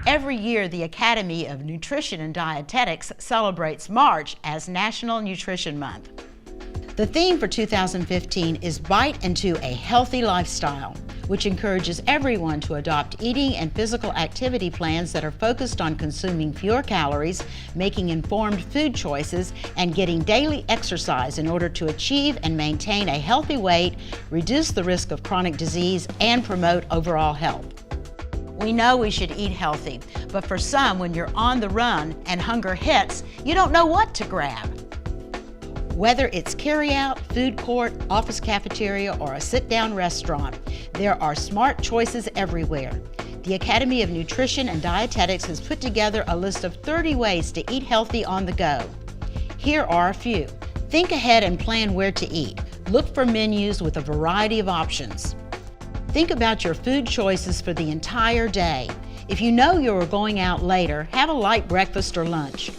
Every year, the Academy of Nutrition and Dietetics celebrates March as National Nutrition Month. The theme for 2015 is Bite into a Healthy Lifestyle, which encourages everyone to adopt eating and physical activity plans that are focused on consuming fewer calories, making informed food choices, and getting daily exercise in order to achieve and maintain a healthy weight, reduce the risk of chronic disease, and promote overall health. We know we should eat healthy, but for some, when you're on the run and hunger hits, you don't know what to grab. Whether it's carry-out, food court, office cafeteria, or a sit-down restaurant, there are smart choices everywhere. The Academy of Nutrition and Dietetics has put together a list of 30 ways to eat healthy on the go. Here are a few. Think ahead and plan where to eat. Look for menus with a variety of options. Think about your food choices for the entire day. If you know you are going out later, have a light breakfast or lunch.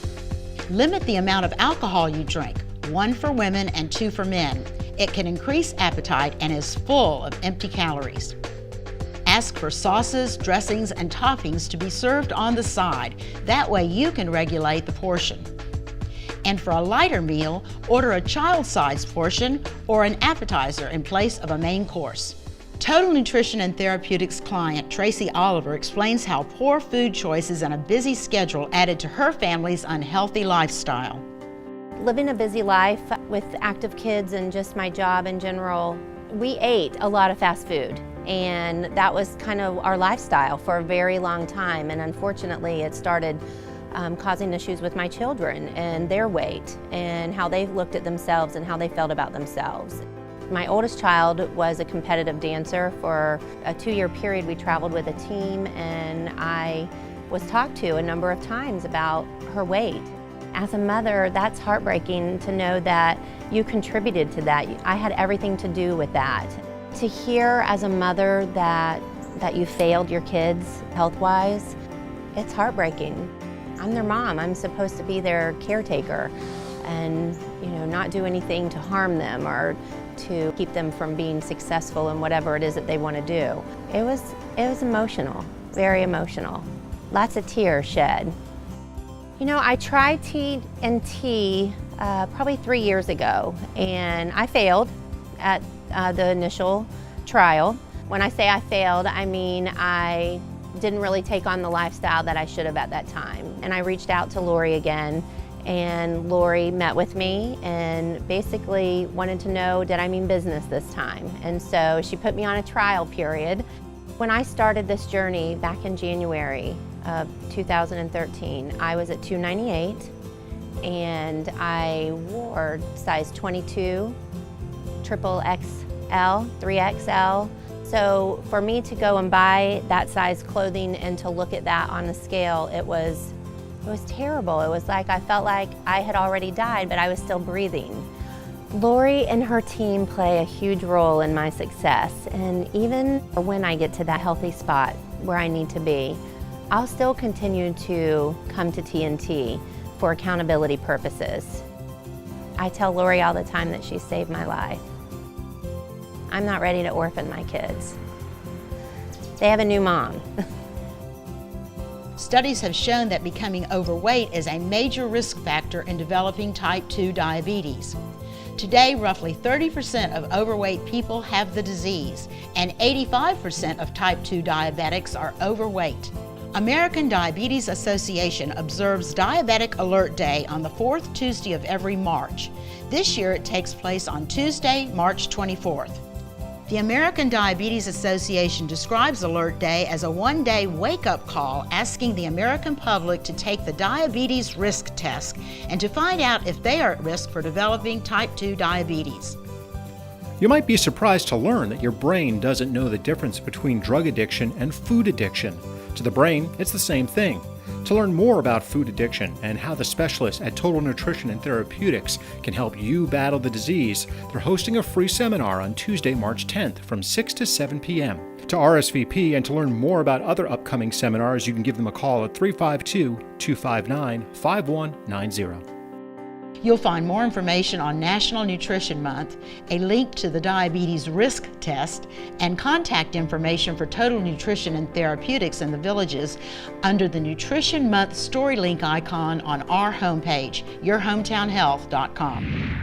Limit the amount of alcohol you drink, 1 for women and 2 for men. It can increase appetite and is full of empty calories. Ask for sauces, dressings, and toppings to be served on the side. That way you can regulate the portion. And for a lighter meal, order a child-sized portion or an appetizer in place of a main course. Total Nutrition and Therapeutics client Traci Oliver explains how poor food choices and a busy schedule added to her family's unhealthy lifestyle. Living a busy life with active kids and just my job in general, we ate a lot of fast food, and that was kind of our lifestyle for a very long time, and unfortunately it started causing issues with my children and their weight and how they looked at themselves and how they felt about themselves. My oldest child was a competitive dancer. For a 2-year period we traveled with a team, and I was talked to a number of times about her weight. As a mother, that's heartbreaking to know that you contributed to that. I had everything to do with that. To hear as a mother that you failed your kids health-wise, it's heartbreaking. I'm their mom. I'm supposed to be their caretaker and not do anything to harm them or to keep them from being successful in whatever it is that they want to do. It was emotional, very emotional. Lots of tears shed. I tried T&T probably 3 years ago, and I failed at the initial trial. When I say I failed, I mean I didn't really take on the lifestyle that I should have at that time. And I reached out to Lori again, and Lori met with me and basically wanted to know, did I mean business this time? And so she put me on a trial period. When I started this journey back in January of 2013, I was at 298, and I wore size 22, triple XL, 3XL. So for me to go and buy that size clothing and to look at that on the scale, it was terrible. It was like I felt like I had already died, but I was still breathing. Lori and her team play a huge role in my success, and even when I get to that healthy spot where I need to be, I'll still continue to come to T&T for accountability purposes. I tell Lori all the time that she saved my life. I'm not ready to orphan my kids. They have a new mom. Studies have shown that becoming overweight is a major risk factor in developing type 2 diabetes. Today, roughly 30% of overweight people have the disease, and 85% of type 2 diabetics are overweight. American Diabetes Association observes Diabetic Alert Day on the 4th Tuesday of every March. This year it takes place on Tuesday, March 24th. The American Diabetes Association describes Alert Day as a one-day wake-up call asking the American public to take the diabetes risk test and to find out if they are at risk for developing type 2 diabetes. You might be surprised to learn that your brain doesn't know the difference between drug addiction and food addiction. To the brain, it's the same thing. To learn more about food addiction and how the specialists at Total Nutrition and Therapeutics can help you battle the disease, they're hosting a free seminar on Tuesday, March 10th from 6 to 7 p.m. To RSVP and to learn more about other upcoming seminars, you can give them a call at 352-259-5190. You'll find more information on National Nutrition Month, a link to the diabetes risk test, and contact information for Total Nutrition and Therapeutics in the Villages under the Nutrition Month story link icon on our homepage, yourhometownhealth.com.